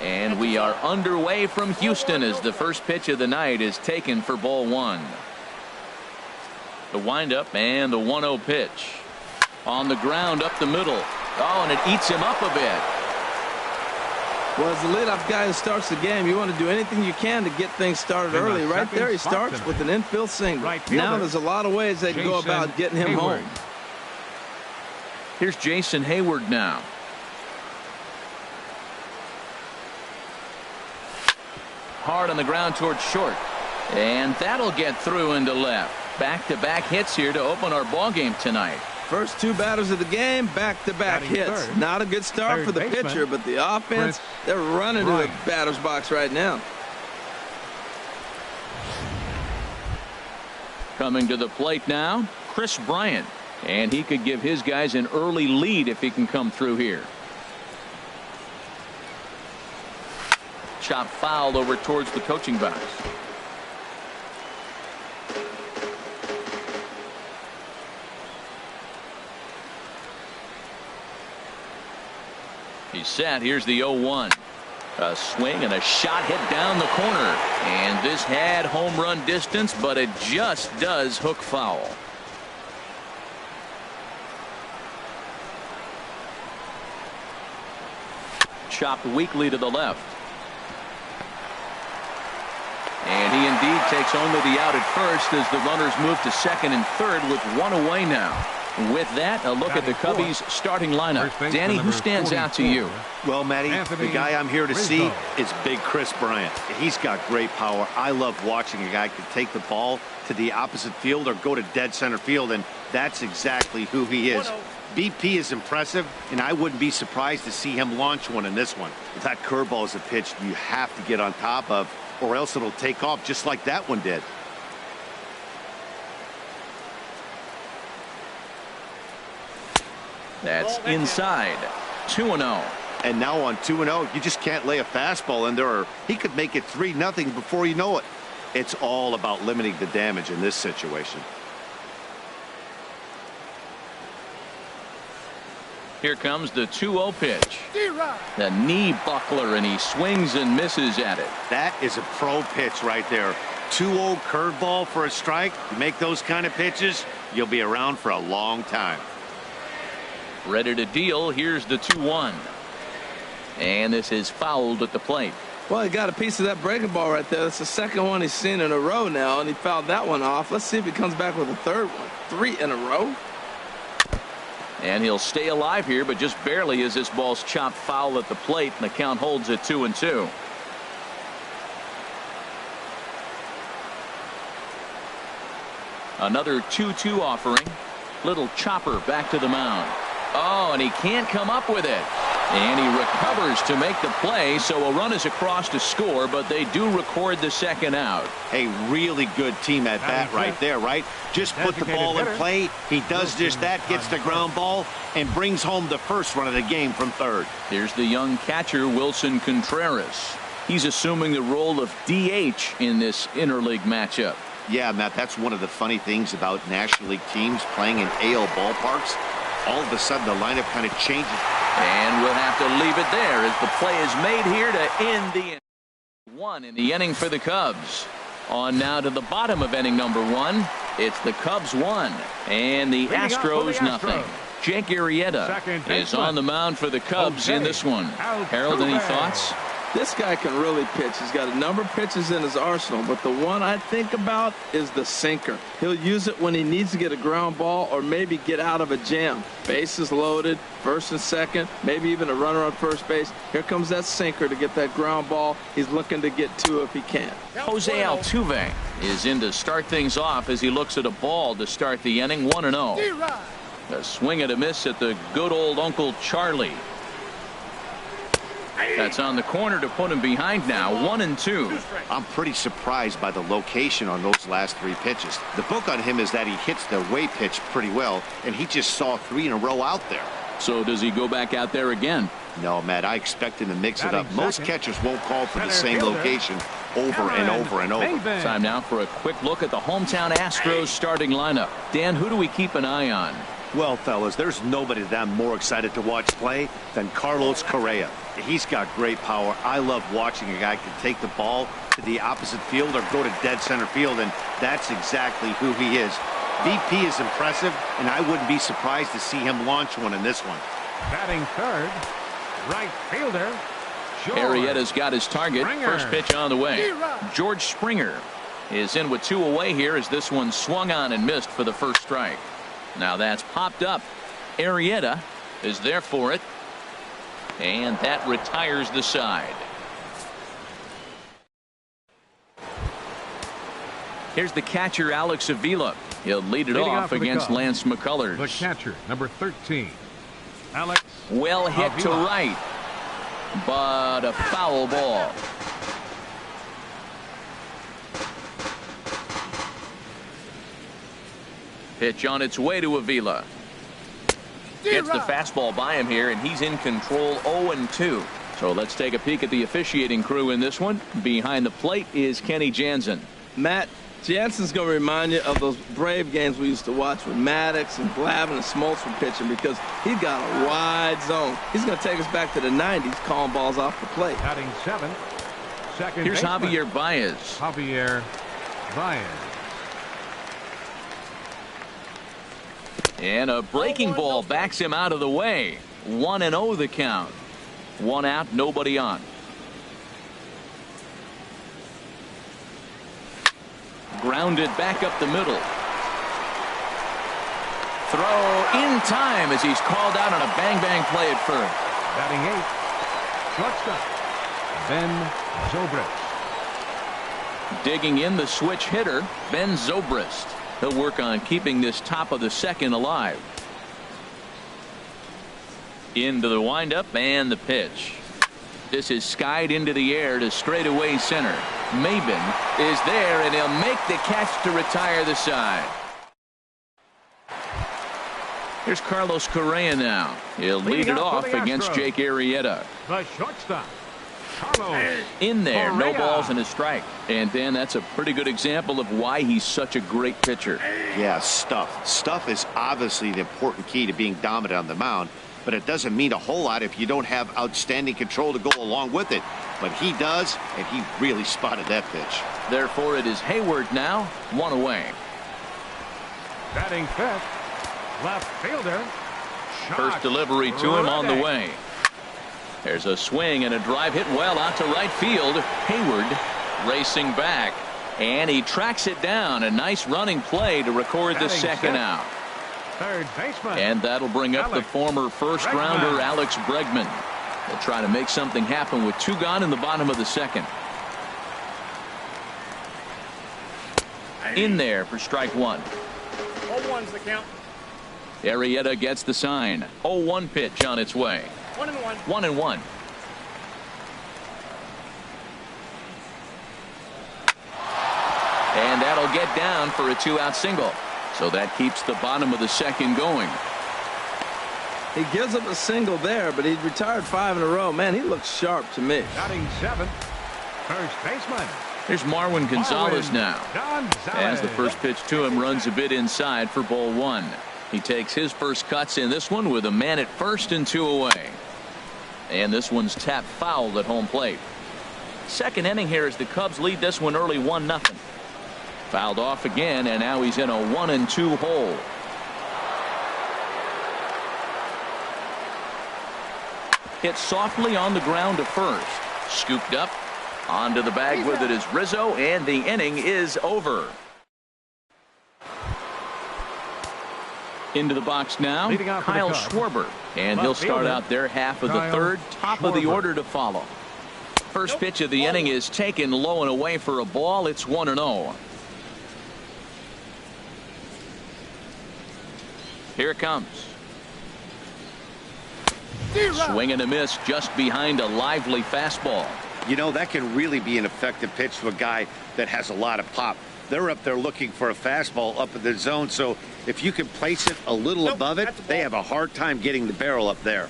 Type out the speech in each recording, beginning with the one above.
And we are underway from Houston as the first pitch of the night is taken for ball one. The windup and the 1-0 pitch. On the ground up the middle. Oh, and it eats him up a bit. Well, as the leadoff guy who starts the game, you want to do anything you can to get things started early. Right there, he starts with an infield single. Now there's a lot of ways they can go about getting him home. Here's Jason Hayward now. Hard on the ground towards short. And that'll get through into left. Back-to-back hits here to open our ball game tonight. First two batters of the game, back-to-back hits. Third. Not a good start for the pitcher, but the offense, they're running to the batter's box right now. Coming to the plate now, Chris Bryant. And he could give his guys an early lead if he can come through here. Chop fouled over towards the coaching box. He's set. Here's the 0-1. A swing and a shot hit down the corner. And this had home run distance, but it just does hook foul. Chopped weakly to the left. And he indeed takes only the out at first as the runners move to second and third with one away now. With that, a look at the Cubbies starting lineup. Danny, who stands out to you? Well, Matty, the guy I'm here to see is big Chris Bryant. He's got great power. I love watching a guy can take the ball to the opposite field or go to dead center field, and that's exactly who he is. BP is impressive, and I wouldn't be surprised to see him launch one in this one. That curveball is a pitch you have to get on top of, or else it'll take off just like that one did. That's inside. 2-0. And now on 2-0, you just can't lay a fastball in there, or he could make it 3-0 before you know it. It's all about limiting the damage in this situation. Here comes the 2-0 pitch. The knee buckler, and he swings and misses at it. That is a pro pitch right there. 2-0 curveball for a strike. You make those kind of pitches, you'll be around for a long time. Ready to deal. Here's the 2-1. And this is fouled at the plate. Well, he got a piece of that breaking ball right there. That's the second one he's seen in a row now, and he fouled that one off. Let's see if he comes back with a third one. 3 in a row. And he'll stay alive here, but just barely as this ball's chopped foul at the plate, and the count holds at 2-2. Another 2-2 offering. Little chopper back to the mound. Oh, and he can't come up with it. And he recovers to make the play, so a run is across to score, but they do record the second out. A really good team at bat right there, right? Just put the ball in play. He does just that, gets the ground ball, and brings home the first run of the game from third. Here's the young catcher, Wilson Contreras. He's assuming the role of DH in this interleague matchup. Yeah, Matt, that's one of the funny things about National League teams playing in AL ballparks. All of a sudden, the lineup kind of changes. And we'll have to leave it there as the play is made here to end the inning. 1 in the inning for the Cubs. On now to the bottom of inning number 1. It's the Cubs 1 and the Astros nothing. Jake Arrieta is on the mound for the Cubs in this one. Harold, any thoughts? This guy can really pitch. He's got a number of pitches in his arsenal, but the one I think about is the sinker. He'll use it when he needs to get a ground ball or maybe get out of a jam. Bases loaded, first and second, maybe even a runner on first base. Here comes that sinker to get that ground ball. He's looking to get 2 if he can. Jose Altuve is in to start things off as he looks at a ball to start the inning. 1-0. A swing and a miss at the good old Uncle Charlie. That's on the corner to put him behind now. 1-2. I'm pretty surprised by the location on those last 3 pitches. The book on him is that he hits the away pitch pretty well, and he just saw 3 in a row out there. So does he go back out there again? No, Matt, I expect him to mix it up. Most catchers won't call for the same location over and over and over. Time now for a quick look at the hometown Astros starting lineup. Dan, who do we keep an eye on? Well, fellas, there's nobody that I'm more excited to watch play than Carlos Correa. He's got great power. I love watching a guy can take the ball to the opposite field or go to dead center field, and that's exactly who he is. VP is impressive, and I wouldn't be surprised to see him launch one in this one. Batting third, right fielder. Arrieta's got his target. Springer. First pitch on the way. George Springer is in with 2 away here as this one swung on and missed for the first strike. Now that's popped up. Arrieta is there for it. And that retires the side. Here's the catcher, Alex Avila. He'll lead it off against Lance McCullers. The catcher, number 13, Alex. Well hit Avila. to right, but a foul ball. Pitch on its way to Avila. Gets the fastball by him here, and he's in control 0-2. So let's take a peek at the officiating crew in this one. Behind the plate is Kenny Jansen. Matt, Jansen's going to remind you of those Brave games we used to watch with Maddox and Glavine and Smoltz were pitching, because he's got a wide zone. He's going to take us back to the 90s, calling balls off the plate. Batting 7, second Here's baseman. Javier Baez. Javier Baez. And a breaking ball backs him out of the way. 1-0 the count. 1 out, nobody on. Grounded back up the middle. Throw in time as he's called out on a bang-bang play at first. Batting 8, shortstop, Ben Zobrist. Digging in the switch hitter, Ben Zobrist. He'll work on keeping this top of the second alive. Into the windup and the pitch. This is skied into the air to straightaway center. Maben is there, and he'll make the catch to retire the side. Here's Carlos Correa now. He'll lead it off against Jake Arrieta. The shortstop, Carlos. In there, no Correa. balls and a strike. And Dan, that's a pretty good example of why he's such a great pitcher. Yeah, stuff. Stuff is obviously the important key to being dominant on the mound, but it doesn't mean a whole lot if you don't have outstanding control to go along with it. But he does, and he really spotted that pitch. Therefore, it is Hayward now, 1 away. Batting 5th, left fielder. First delivery to him on the way. There's a swing and a drive hit well out to right field. Hayward racing back, and he tracks it down. A nice running play to record the second out. Third baseman. And that'll bring up the former first-rounder Alex Bregman. They'll try to make something happen with 2 gone in the bottom of the second. In there for strike 1. 0-1's the count. Arrieta gets the sign. 0-1 pitch on its way. 1-1. 1-1. And that'll get down for a 2-out single. So that keeps the bottom of the second going. He gives up a single there, but he's retired 5 in a row. Man, he looks sharp to me. Batting 7th, first baseman. Here's Marwin Gonzalez now. As the first pitch to him runs a bit inside for ball 1. He takes his first cuts in this one with a man at first and 2 away. And this one's tapped foul at home plate. Second inning here as the Cubs lead this one early 1-0. Fouled off again, and now he's in a 1-2 hole. Hit softly on the ground to first. Scooped up. Onto the bag with it is Rizzo, and the inning is over. Into the box now, Kyle Schwarber. And he'll start out their half of the third. Top of the order to follow. First pitch of the inning is taken low and away for a ball. It's 1-0. Here it comes. Swing and a miss just behind a lively fastball. You know, that can really be an effective pitch to a guy that has a lot of pop. They're up there looking for a fastball up in the zone, so if you can place it a little above it, they have a hard time getting the barrel up there.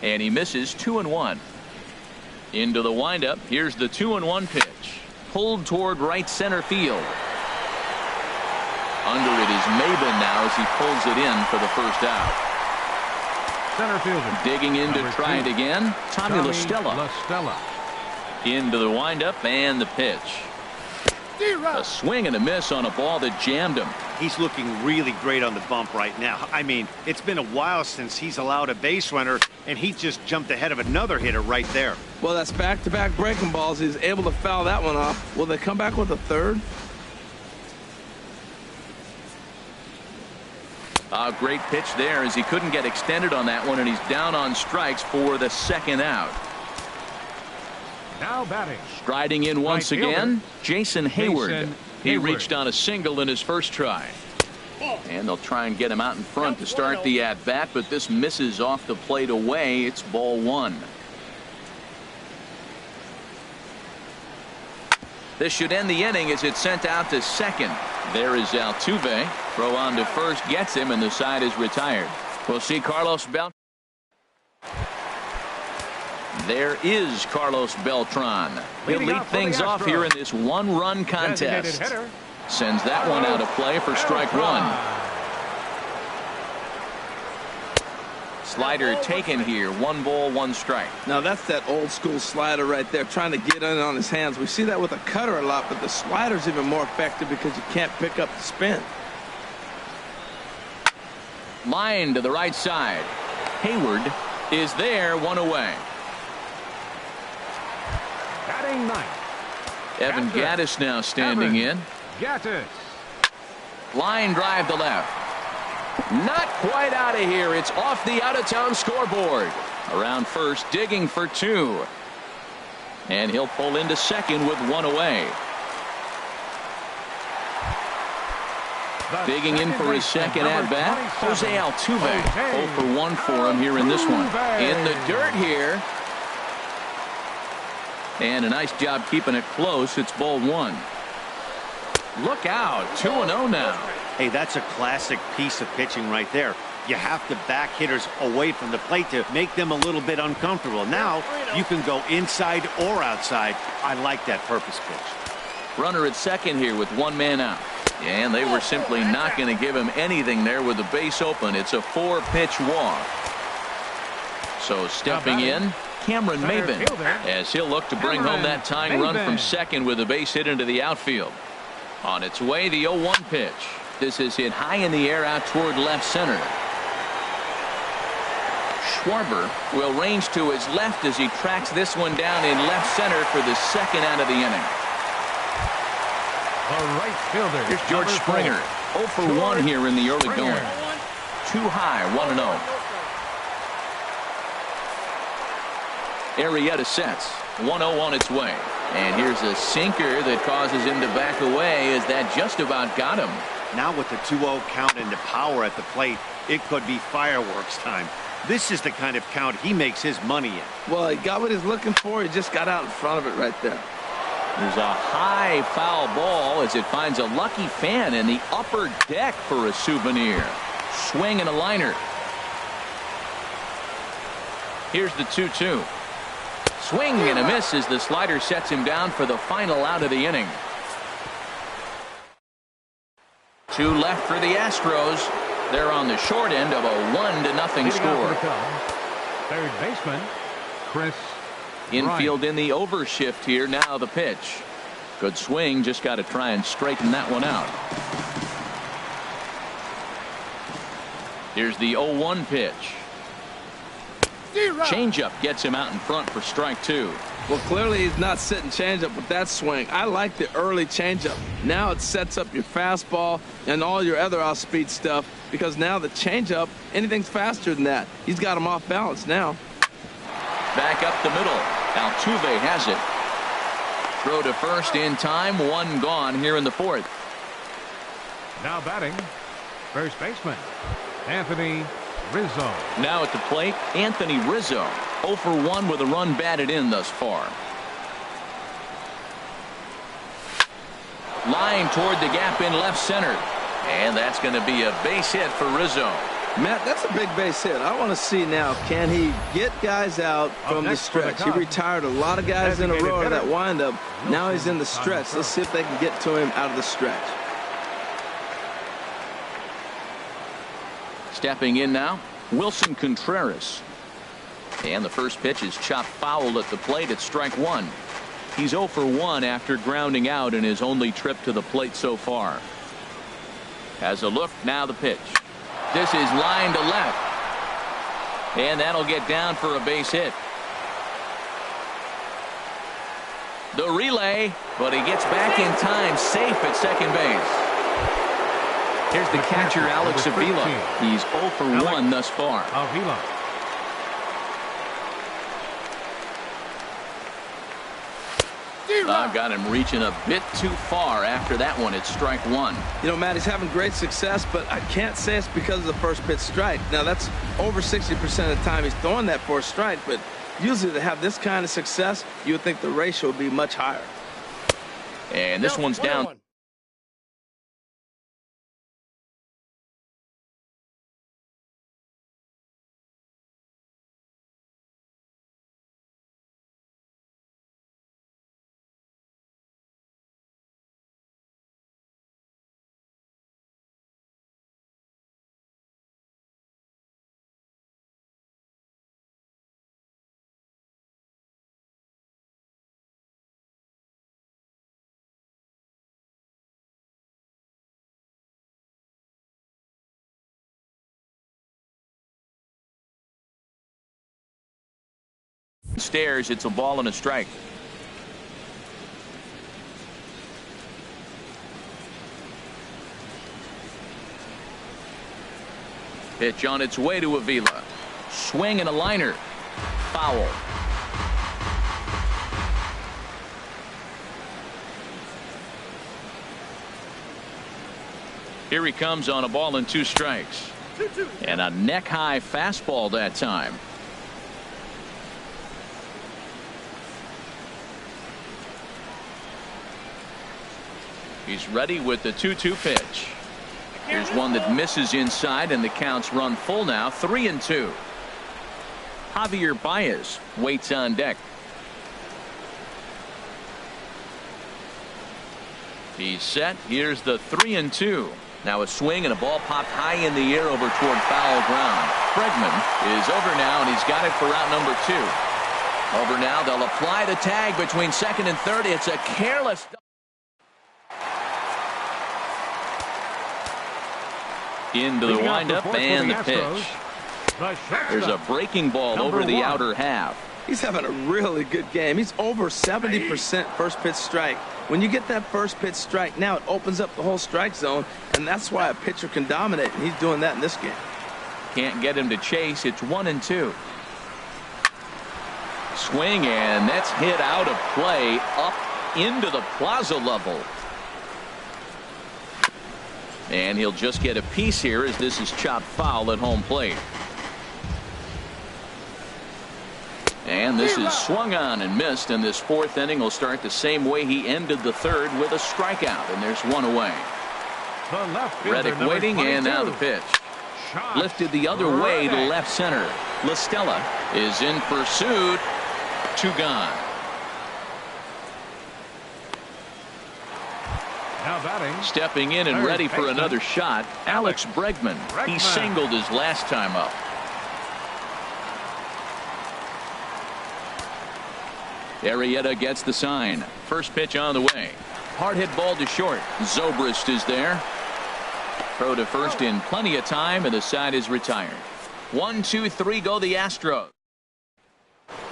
And he misses 2-1. Into the windup. Here's the 2-1 pitch. Pulled toward right center field. Under it is Maben now as he pulls it in for the first out. Center fielder. Digging in to Number try 2. it again. Tommy La Stella. Into the windup and the pitch. A swing and a miss on a ball that jammed him. He's looking really great on the bump right now. I mean, it's been a while since he's allowed a base runner, and he just jumped ahead of another hitter right there. Well, that's back-to-back breaking balls. He's able to foul that one off. Will they come back with a third? A great pitch there as he couldn't get extended on that one, and he's down on strikes for the second out. Now batting. Striding in once Right fielder, again, Jason Hayward. He Hayward. reached on a single in his first try. And they'll try and get him out in front to start the at-bat, but this misses off the plate away. It's ball 1. This should end the inning as it's sent out to second. There is Altuve. Throw on to first gets him, and the side is retired. We'll see Carlos Beltran. There is Carlos Beltran. He'll Leading lead off for the things off Astros. here in this one-run Designated contest. hitter. Sends that one out of play for strike 1. Slider taken here. 1 ball, 1 strike. Now that's that old school slider right there, trying to get in on his hands. We see that with a cutter a lot, but the slider's even more effective because you can't pick up the spin. Line to the right side. Hayward is there, 1 away. Batting 9th. Evan Gattis now standing in. Gattis. Line drive to left. Not quite out of here. It's off the out-of-town scoreboard. Around first, digging for 2. And he'll pull into second with 1 away. Digging in for his second at-bat, Jose Altuve. 0 for 1 for him here in this one. In the dirt here. And a nice job keeping it close. It's ball 1. Look out. 2-0 now. Hey, that's a classic piece of pitching right there. You have to back hitters away from the plate to make them a little bit uncomfortable. Now you can go inside or outside. I like that purpose pitch. Runner at second here with 1 man out. And they were simply not going to give him anything there with the base open. It's a 4-pitch walk. So stepping in, Cameron Maben, as he'll look to bring home that tying run from second with a base hit into the outfield. On its way, the 0-1 pitch. This is hit high in the air out toward left center. Schwarber will range to his left as he tracks this one down in left center for the second out of the inning. The right fielder. Here's George Springer. 0 for 1 here in the early going. Too high, 1-0. Arrieta sets. 1-0 on its way. And here's a sinker that causes him to back away as that just about got him. Now with the 2-0 count and the power at the plate, it could be fireworks time. This is the kind of count he makes his money in. Well, he got what he's looking for. He just got out in front of it right there. There's a high foul ball as it finds a lucky fan in the upper deck for a souvenir. Swing and a liner. Here's the 2-2. Swing and a miss as the slider sets him down for the final out of the inning. 2 left for the Astros. They're on the short end of a 1-0 score. Third baseman, Chris. Infield in the overshift here. Now the pitch. Good swing. Just got to try and straighten that one out. Here's the 0-1 pitch. Changeup gets him out in front for strike 2. Well, clearly he's not sitting changeup with that swing. I like the early changeup. Now it sets up your fastball and all your other off-speed stuff because now the changeup, anything's faster than that. He's got him off balance now. Back up the middle. Altuve has it. Throw to first in time. 1 gone here in the 4th. Now batting, first baseman, Anthony Rizzo. Now at the plate, Anthony Rizzo. 0 for 1 with a run batted in thus far. Line toward the gap in left center. And that's going to be a base hit for Rizzo. Matt, that's a big base hit. I want to see now, can he get guys out from the stretch? He retired a lot of guys in a row to that windup. Now he's in the stretch. Let's see if they can get to him out of the stretch. Stepping in now, Wilson Contreras. And the first pitch is chopped foul at the plate at strike one. He's 0 for 1 after grounding out in his only trip to the plate so far. Has a look, now the pitch. This is line to left. And that'll get down for a base hit. The relay, but he gets back in time, safe at second base. Here's the catcher, Alex Avila. He's 0 for 1 thus far. Avila. Got him reaching a bit too far after that one. It's strike one. You know, Matt, he's having great success, but I can't say it's because of the first pitch strike. Now, that's over 60% of the time he's throwing that for a strike, but usually to have this kind of success, you would think the ratio would be much higher. And this one's down. Stairs, it's a ball and a strike. Pitch on its way to Avila. Swing and a liner. Foul. Here he comes on a ball and 2 strikes. And a neck high fastball that time. He's ready with the 2-2 pitch. Here's one that misses inside, and the count's run full now, 3-2. Javier Baez waits on deck. He's set. Here's the 3-2. Now a swing and a ball popped high in the air over toward foul ground. Bregman is over now, and he's got it for out number 2. Over now, they'll apply the tag between second and third. It's a careless. Into the windup and the pitch. There's a breaking ball over the outer half. He's having a really good game. He's over 70% first pitch strike. When you get that first pitch strike, now it opens up the whole strike zone, and that's why a pitcher can dominate, and he's doing that in this game. Can't get him to chase. It's 1-2. Swing, and that's hit out of play up into the plaza level. And he'll just get a piece here as this is chopped foul at home plate. And this is swung on and missed, and this 4th inning will start the same way he ended the 3rd with a strikeout, and there's 1 away. Reddick waiting, and now the pitch. Lifted the other way to left center. La Stella is in pursuit. 2 gone. Now batting. Stepping in and ready for another shot, Alex Bregman. He singled his last time up. Arrieta gets the sign. First pitch on the way. Hard hit ball to short. Zobrist is there. Throw to first in plenty of time, and the side is retired. 1, 2, 3 go the Astros.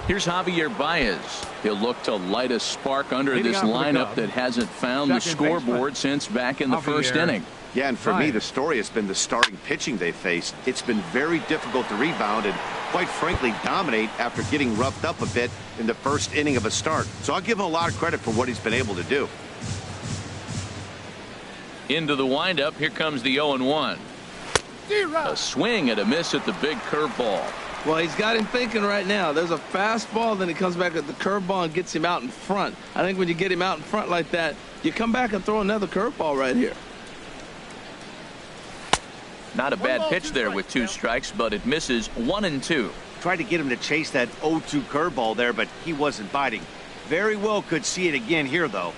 Here's Javier Baez. He'll look to light a spark under this lineup that hasn't found the scoreboard since back in the 1st inning. Yeah, and for me, the story has been the starting pitching they faced. It's been very difficult to rebound and, quite frankly, dominate after getting roughed up a bit in the 1st inning of a start. So I'll give him a lot of credit for what he's been able to do. Into the windup. Here comes the 0-1. A swing and a miss at the big curveball. Well, he's got him thinking right now. There's a fastball, then he comes back at the curveball and gets him out in front. I think when you get him out in front like that, you come back and throw another curveball right here. Not a bad pitch there with 2 strikes, but it misses. 1-2. Tried to get him to chase that 0-2 curveball there, but he wasn't biting. Very well could see it again here, though.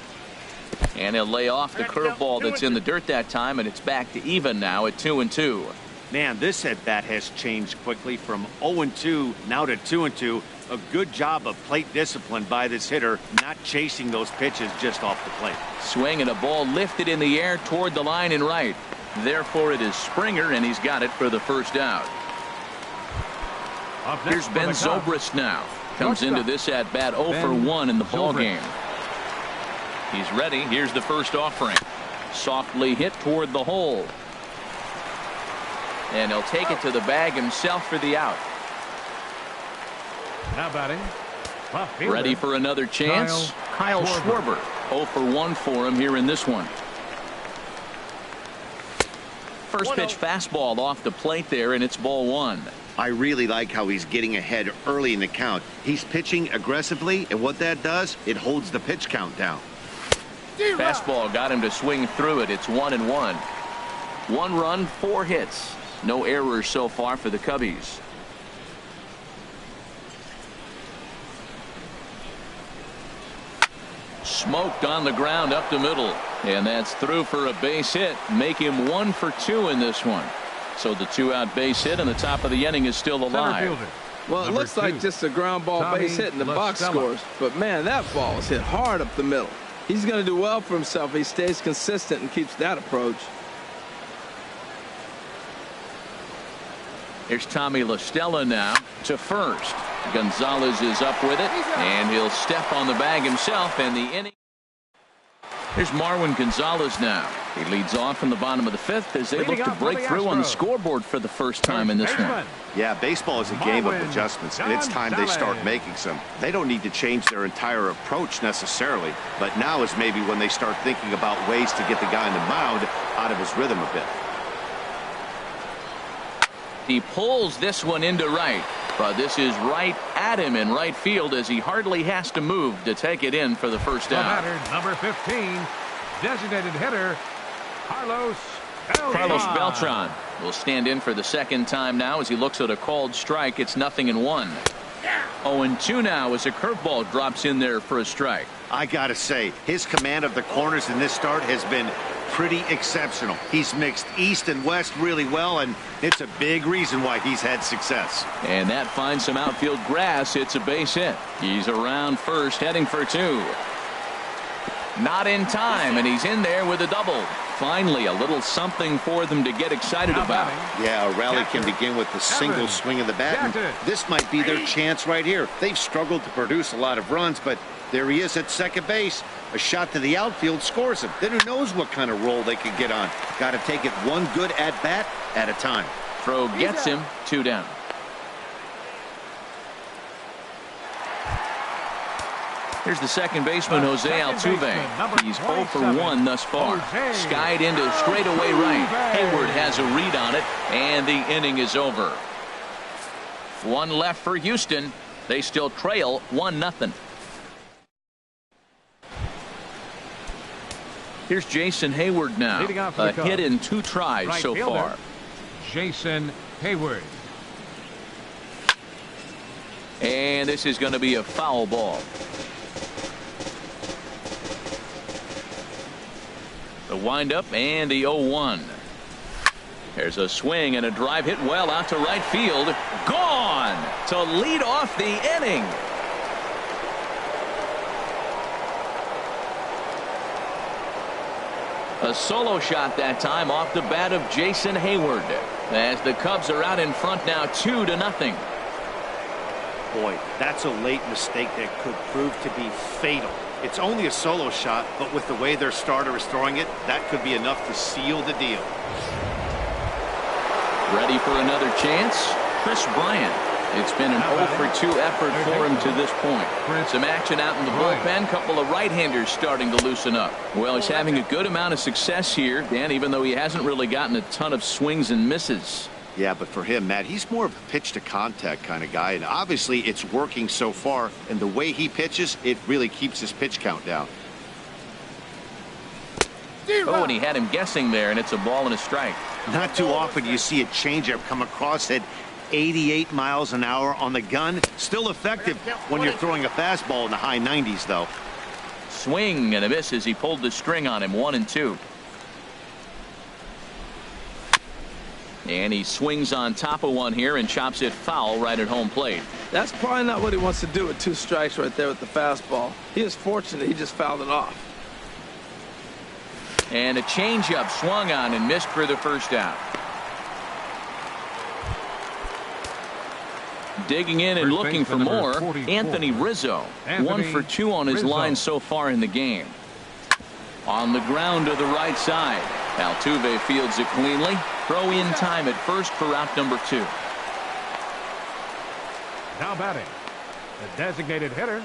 And he'll lay off the curveball that's in the dirt that time, and it's back to even now at 2-2. Man, this at-bat has changed quickly from 0-2 now to 2-2. A good job of plate discipline by this hitter, not chasing those pitches just off the plate. Swing and a ball lifted in the air toward the line and right. Therefore, it is Springer, and he's got it for the first out. Here's Ben Zobrist now. Comes into this at-bat 0 for 1 in the ball game. He's ready. Here's the first offering. Softly hit toward the hole. And he'll take it to the bag himself for the out. Now batting. Ready for another chance. Kyle Schwarber. 0 for 1 for him here in this one. First pitch fastball off the plate there, and it's ball 1. I really like how he's getting ahead early in the count. He's pitching aggressively, and what that does, it holds the pitch count down. Fastball got him to swing through it. It's 1-1. 1 run, 4 hits. No errors so far for the Cubbies. Smoked on the ground up the middle, and that's through for a base hit. Make him 1 for 2 in this one. So the 2-out base hit, and the top of the inning is still alive. Well, it looks like just a ground ball base hit in the box scores, but man, that ball is hit hard up the middle. He's going to do well for himself if he stays consistent and keeps that approach. Here's Tommy La Stella now to first. Gonzalez is up with it, and he'll step on the bag himself, and the inning. Here's Marwin Gonzalez now. He leads off in the bottom of the 5th as they look to break through on the scoreboard for the first time in this one. Yeah, baseball is a game of adjustments, and it's time they start making some. They don't need to change their entire approach necessarily, but now is maybe when they start thinking about ways to get the guy on the mound out of his rhythm a bit. He pulls this one into right, but this is right at him in right field as he hardly has to move to take it in for the first out. Number 15, designated hitter, Carlos Beltran will stand in for the second time now as he looks at a called strike. It's 0-1. 0-2 now as a curveball drops in there for a strike. I gotta say, his command of the corners in this start has been pretty exceptional. He's mixed east and west really well, and it's a big reason why he's had success. And that finds some outfield grass. It's a base hit. He's around first, heading for 2. Not in time, and he's in there with a double. Finally, a little something for them to get excited about. Yeah, a rally can begin with a single swing of the bat, and this might be their chance right here. They've struggled to produce a lot of runs, but there he is at second base. A shot to the outfield scores him. Then who knows what kind of roll they could get on. Got to take it one good at-bat at a time. Throw gets him, 2 down. Here's the second baseman, Jose Altuve. He's 0 for 1 thus far. Skied into straightaway right. Hayward has a read on it, and the inning is over. 1 left for Houston. They still trail 1-0. Here's Jason Hayward now. A hit in 2 tries so far. Jason Hayward. And this is going to be a foul ball. The windup and the 0-1. There's a swing and a drive hit well out to right field. Gone to lead off the inning. A solo shot that time off the bat of Jason Hayward as the Cubs are out in front now 2-0. Boy, that's a late mistake that could prove to be fatal. It's only a solo shot, but with the way their starter is throwing it, that could be enough to seal the deal. Ready for another chance? Chris Bryant. It's been an 0 for 2 effort for him to this point. Some action out in the bullpen. Couple of right-handers starting to loosen up. Well, he's having a good amount of success here, Dan, even though he hasn't really gotten a ton of swings and misses. Yeah, but for him, Matt, he's more of a pitch-to-contact kind of guy, and obviously it's working so far, and the way he pitches, it really keeps his pitch count down. Oh, and he had him guessing there, and it's a ball and a strike. Not too often you see a changeup come across at 88 miles an hour on the gun. Still effective when you're throwing a fastball in the high 90s, though. Swing and a miss as he pulled the string on him. 1-2. And he swings on top of one here and chops it foul right at home plate. That's probably not what he wants to do with 2 strikes right there with the fastball. He is fortunate he just fouled it off. And a changeup swung on and missed for the first out. Digging in and looking for more, Anthony Rizzo. 1 for 2 on his line so far in the game. On the ground to the right side. Altuve fields it cleanly. Throw in time at first for out number 2. Now batting, the designated hitter,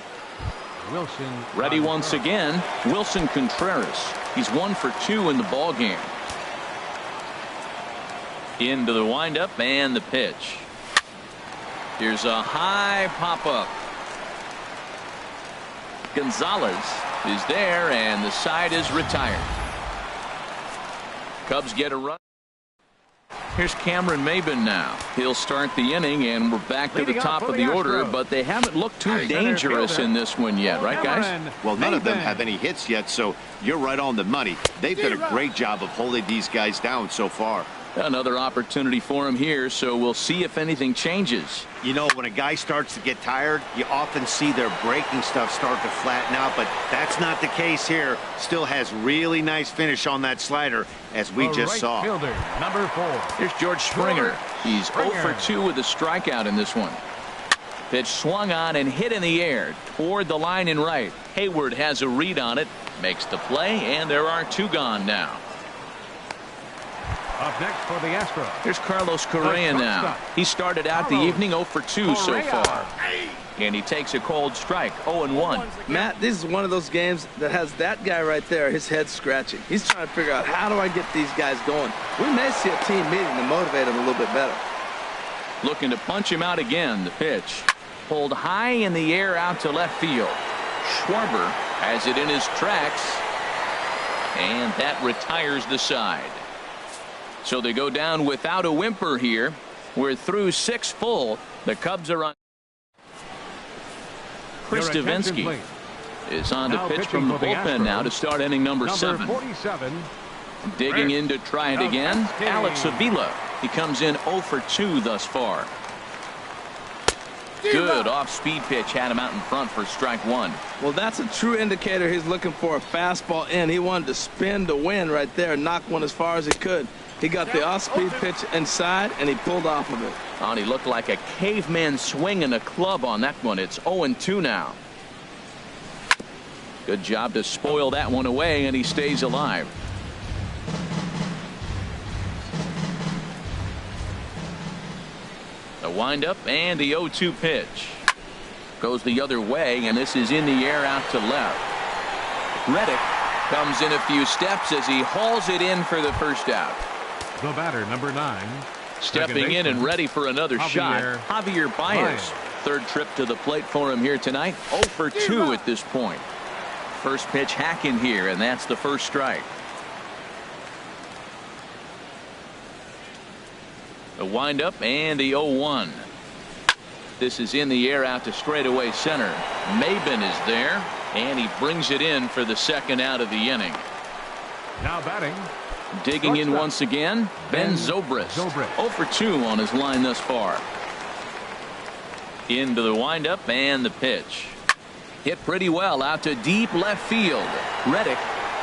Wilson. Ready once again, Wilson Contreras. He's 1 for 2 in the ball game. Into the windup and the pitch. Here's a high pop-up. Gonzalez is there, and the side is retired. Cubs get a run. Here's Cameron Maybin now. He'll start the inning, and we're back to the top of the order, but they haven't looked too dangerous in this one yet, right, guys? Well, none of them have any hits yet, so you're right on the money. They've done a great job of holding these guys down so far. Another opportunity for him here, so we'll see if anything changes. You know, when a guy starts to get tired, you often see their breaking stuff start to flatten out, but that's not the case here. Still has really nice finish on that slider, as we just saw. Fielder, number 4. Here's George Springer. He's 0 for 2 with a strikeout in this one. Pitch swung on and hit in the air toward the line and right. Hayward has a read on it, makes the play, and there are 2 gone now. Up next for the Astros. Here's Carlos Correa now. He started out the evening 0 for 2 so far. And he takes a cold strike, 0-1. Matt, this is one of those games that has that guy right there, his head scratching. He's trying to figure out, how do I get these guys going? We may see a team meeting to motivate them a little bit better. Looking to punch him out again. The pitch pulled high in the air out to left field. Schwarber has it in his tracks, and that retires the side. So they go down without a whimper here. We're through 6 full. The Cubs are on. Chris Davinsky is on to pitch from the bullpen now to start inning number 7. 47. Digging in to try it again, Alex Avila. He comes in 0 for 2 thus far. Good off-speed pitch, had him out in front for strike 1. Well, that's a true indicator he's looking for a fastball in. He wanted to spin to win right there, knock one as far as he could. He got the off-speed pitch inside, and he pulled off of it. Oh, and he looked like a caveman swinging a club on that one. It's 0-2 now. Good job to spoil that one away, and he stays alive. The windup and the 0-2 pitch. Goes the other way, and this is in the air out to left. Reddick comes in a few steps as he hauls it in for the first out. The batter, number 9. Stepping in and ready for another shot, Javier Baez. Third trip to the plate for him here tonight. 0 for 2 at this point. First pitch hacking here, and that's the first strike. The windup and the 0-1. This is in the air out to straightaway center. Maybin is there, and he brings it in for the second out of the inning. Now batting. Digging in once again, Ben Zobrist. 0 for 2 on his line thus far. Into the windup and the pitch. Hit pretty well out to deep left field. Reddick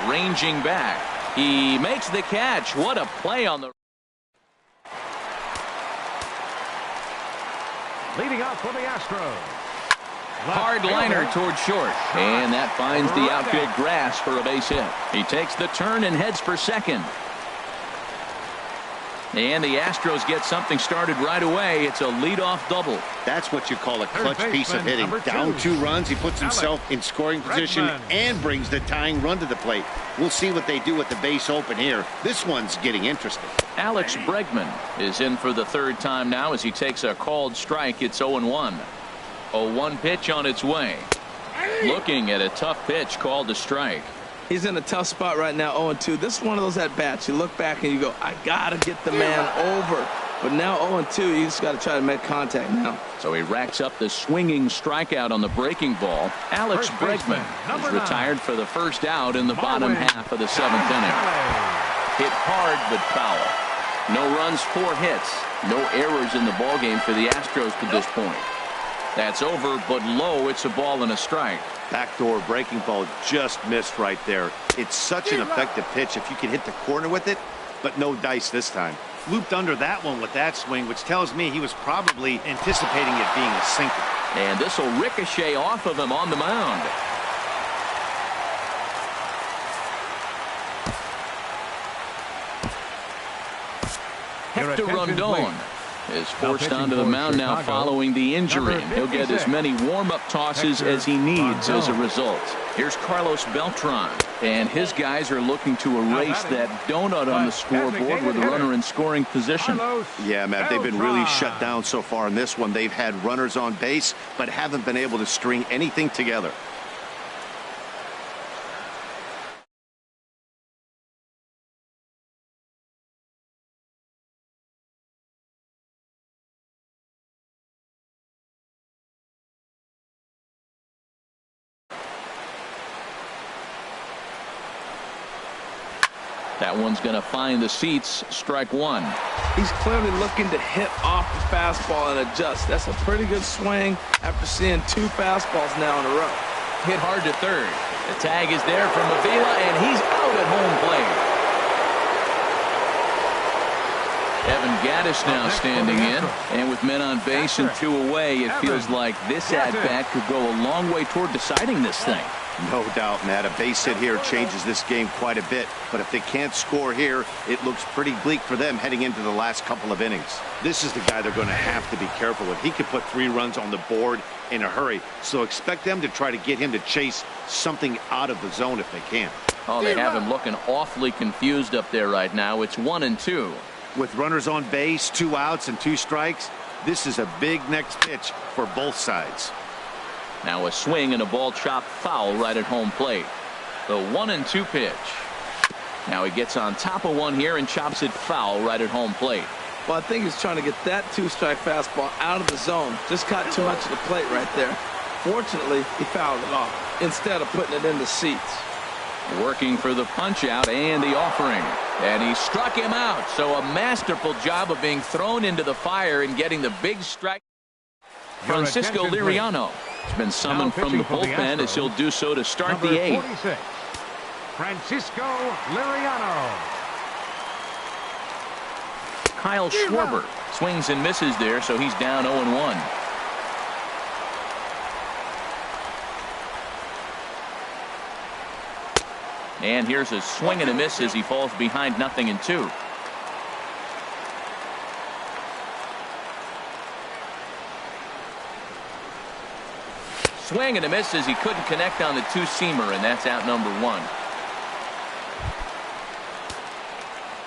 ranging back. He makes the catch. What a play on the. Leading off for the Astros. Hard liner toward short, and that finds the outfield grass for a base hit. He takes the turn and heads for second. And the Astros get something started right away. It's a leadoff double. That's what you call a clutch piece of hitting. Down 2 runs, he puts himself in scoring position and brings the tying run to the plate. We'll see what they do with the base open here. This one's getting interesting. Alex Bregman is in for the 3rd time now as he takes a called strike. It's 0-1. 0-1 pitch on its way. Looking at a tough pitch called a strike. He's in a tough spot right now, 0-2. This is one of those at-bats. You look back and you go, I got to get the man over. But now 0-2, you just got to try to make contact now. So he racks up the swinging strikeout on the breaking ball. Alex Bregman is retired for the first out in the bottom half of the 7th inning. Hit hard but foul. No runs, 4 hits. No errors in the ballgame for the Astros to this point. That's over, but low. It's a ball and a strike. Backdoor breaking ball just missed right there. It's such an effective pitch if you can hit the corner with it, but no dice this time. Looped under that one with that swing, which tells me he was probably anticipating it being a sinker. And this will ricochet off of him on the mound. Hector Rondon is forced onto the mound now following the injury. He'll get as many warm-up tosses as he needs as a result. Here's Carlos Beltran, and his guys are looking to erase that donut on the scoreboard with a runner in scoring position. Yeah, Matt, they've been really shut down so far in this one. They've had runners on base, but haven't been able to string anything together. That one's going to find the seats. Strike one. He's clearly looking to hit off the fastball and adjust. That's a pretty good swing after seeing 2 fastballs now in a row. Hit hard to third. The tag is there from Avila, and he's out at home plate. Evan Gaddis now standing in, and with men on base and 2 away, it feels like this at-bat could go a long way toward deciding this thing. No doubt, Matt. A base hit here changes this game quite a bit. But if they can't score here, it looks pretty bleak for them heading into the last couple of innings. This is the guy they're going to have to be careful with. He could put 3 runs on the board in a hurry. So expect them to try to get him to chase something out of the zone if they can. Oh, they have him looking awfully confused up there right now. It's 1-2. With runners on base, 2 outs and 2 strikes, this is a big next pitch for both sides. Now a swing and a ball chopped foul right at home plate. The 1-2 pitch. Now he gets on top of one here and chops it foul right at home plate. Well, I think he's trying to get that 2-strike fastball out of the zone. Just caught too much of the plate right there. Fortunately, he fouled it off instead of putting it in the seats. Working for the punch out and the offering. And he struck him out. So a masterful job of being thrown into the fire and getting the big strike. Francisco Liriano has been summoned from the bullpen as he'll do so to start the 8th. 46, Francisco Liriano. Kyle Schwarber swings and misses there, so he's down 0-1. And here's a swing and a miss as he falls behind 0-2. Swing and a miss as he couldn't connect on the 2-seamer, and that's out number 1.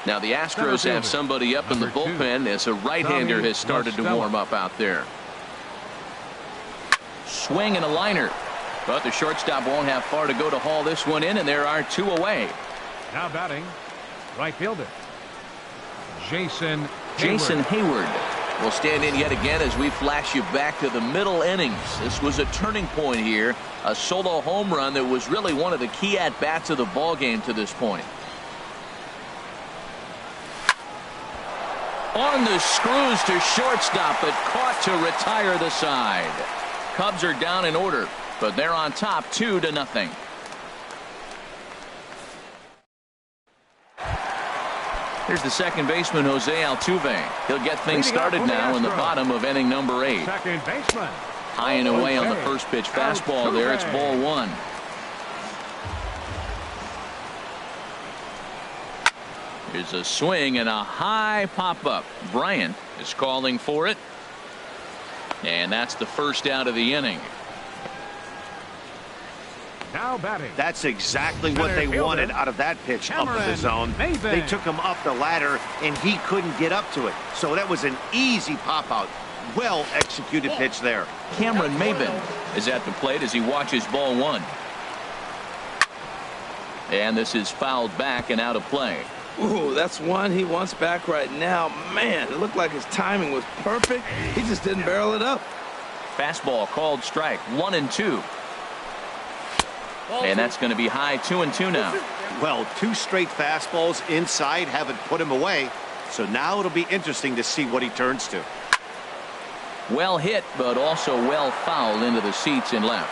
Now the Astros have somebody up in the bullpen as a right-hander has started to warm up out there. Swing and a liner. But the shortstop won't have far to go to haul this one in, and there are 2 away. Now batting, right fielder, Jason Hayward will stand in yet again as we flash you back to the middle innings. This was a turning point here. A solo home run that was really one of the key at-bats of the ball game to this point. On the screws to shortstop, but caught to retire the side. Cubs are down in order, but they're on top 2-0. Here's the second baseman, Jose Altuve. He'll get things started now in the bottom of inning number 8. Second baseman. High and away on the first pitch fastball there. It's ball 1. Here's a swing and a high pop-up. Bryant is calling for it. And that's the first out of the inning. Now batting. That's exactly what they wanted out of that pitch up in the zone. They took him up the ladder, and he couldn't get up to it. So that was an easy pop-out. Well-executed pitch there. Cameron Maybin is at the plate as he watches ball 1. And this is fouled back and out of play. Ooh, that's one he wants back right now. Man, it looked like his timing was perfect. He just didn't barrel it up. Fastball called strike. 1-2. And that's going to be high 2-2 now. Well, 2 straight fastballs inside haven't put him away. So now it'll be interesting to see what he turns to. Well hit, but also well fouled into the seats and left.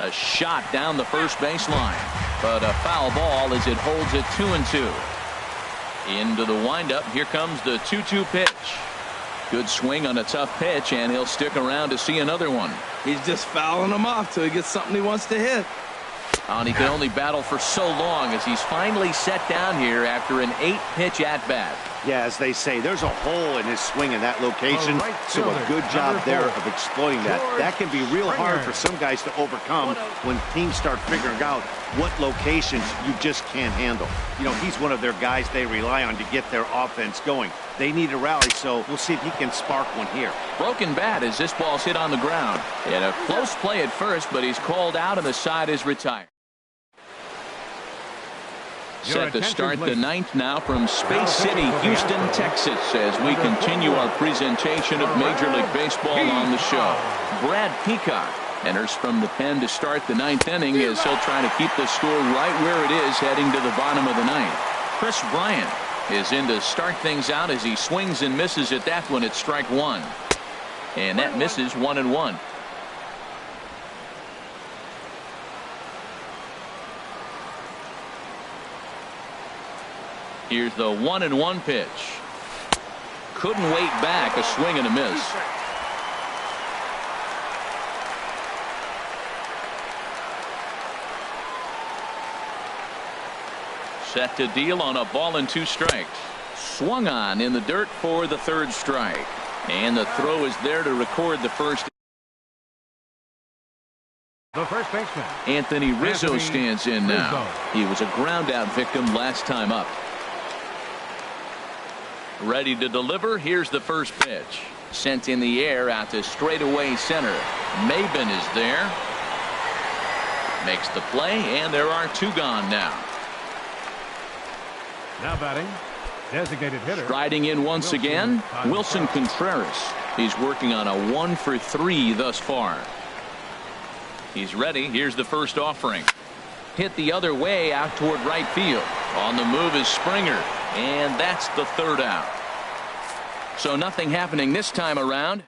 A shot down the first baseline, but a foul ball as it holds it 2-2. Into the windup. Here comes the 2-2 pitch. Good swing on a tough pitch, and he'll stick around to see another one. He's just fouling them off till he gets something he wants to hit. And he can only battle for so long as he's finally set down here after an 8-pitch at-bat. Yeah, as they say, there's a hole in his swing in that location, so a good job there of exploiting that. That can be real hard for some guys to overcome when teams start figuring out what locations you just can't handle. You know, he's one of their guys they rely on to get their offense going. They need a rally, so we'll see if he can spark one here. Broken bat as this ball's hit on the ground. And a close play at first, but he's called out and the side is retired. Set to start the ninth now from Space City, Houston, Texas, as we continue our presentation of Major League Baseball on the show. Brad Peacock enters from the pen to start the ninth inning as he'll try to keep the score right where it is heading to the bottom of the ninth. Chris Bryant is in to start things out as he swings and misses at that one at strike one. And that misses 1-1. Here's the 1-1 pitch. Couldn't wait back. A swing and a miss. Set to deal on a ball and 2 strikes. Swung on in the dirt for the 3rd strike. And the throw is there to record the first. The first baseman, Anthony Rizzo, stands in now. He was a ground out victim last time up. Ready to deliver. Here's the first pitch. Sent in the air out to straightaway center. Maben is there. Makes the play, and there are 2 gone now. Now batting, designated hitter. Striding in once again, Wilson Contreras. He's working on a 1-for-3 thus far. He's ready. Here's the first offering. Hit the other way out toward right field. On the move is Springer. And that's the 3rd out. So nothing happening this time around.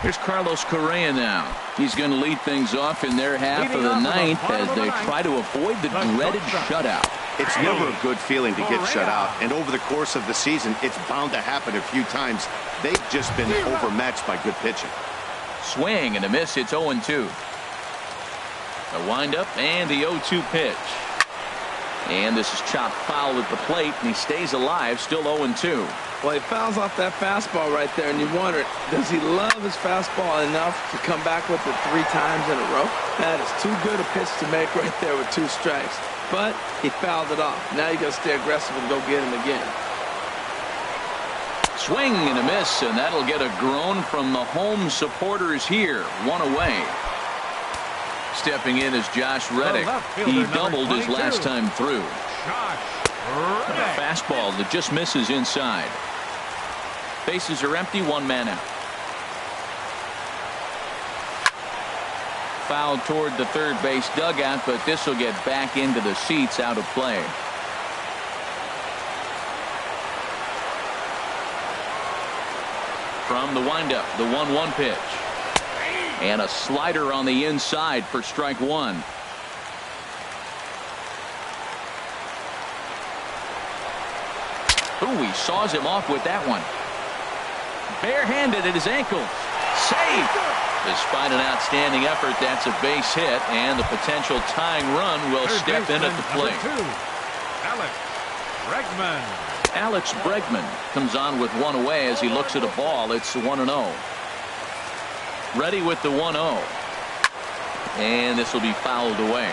Here's Carlos Correa now. He's going to lead things off in their half of the ninth as they try to avoid the dreaded shutout. It's never a good feeling to get shut out, and over the course of the season, it's bound to happen a few times. They've just been overmatched by good pitching. Swing and a miss. It's 0-2. The windup and the 0-2 pitch. And this is chopped foul at the plate, and he stays alive, still 0-2. Well, he fouls off that fastball right there, and you wonder, does he love his fastball enough to come back with it 3 times in a row? That is too good a pitch to make right there with 2 strikes. But he fouled it off. Now you got to stay aggressive and go get him again. Swing and a miss, and that'll get a groan from the home supporters here. 1 away. Stepping in is Josh Reddick. He doubled his last time through. A fastball that just misses inside. Bases are empty, 1 man out. Fouled toward the 3rd base dugout, but this will get back into the seats, out of play. From the windup, the 1-1 pitch. And a slider on the inside for strike 1. Ooh, he saws him off with that one. Barehanded at his ankle. Safe. Despite an outstanding effort, that's a base hit, and the potential tying run will step in at the plate. Alex Bregman. Alex Bregman comes on with 1 away as he looks at a ball. It's 1-0. Ready with the 1-0. And this will be fouled away.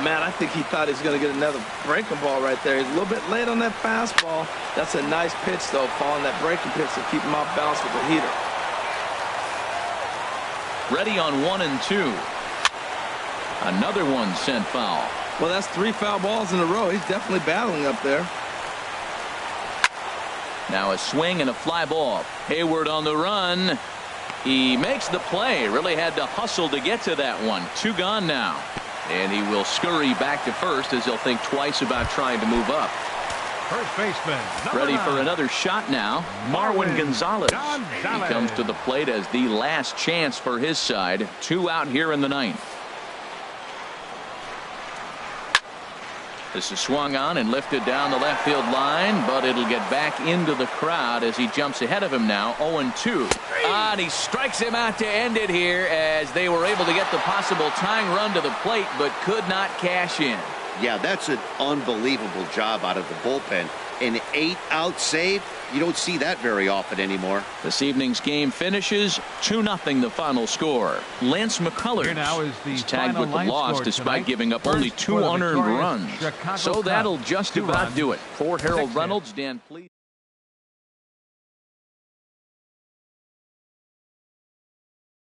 Man, I think he thought he was going to get another breaking ball right there. He's a little bit late on that fastball. That's a nice pitch, though, following that breaking pitch to keep him off balance with the heater. Ready on 1 and 2. Another one sent foul. Well, that's 3 foul balls in a row. He's definitely battling up there. Now a swing and a fly ball. Hayward on the run. He makes the play. Really had to hustle to get to that one. 2 gone now. And he will scurry back to first as he'll think twice about trying to move up. First baseman, Ready 9. for another shot now. Marwin Gonzalez. He comes to the plate as the last chance for his side. 2 out here in the 9th. This is swung on and lifted down the left field line, but it'll get back into the crowd as he jumps ahead of him now. 0-2. And he strikes him out to end it here as they were able to get the possible tying run to the plate, but could not cash in. Yeah, that's an unbelievable job out of the bullpen. An 8-out save, you don't see that very often anymore. This evening's game finishes 2-0 the final score. Lance McCullers Here now is the is tagged final with the line loss score despite tonight. giving up First only for 2 the unearned victorious runs. Chicago So Cubs. that'll just 2 about runs, do it. For Harold 6 hits. Reynolds, Dan, please.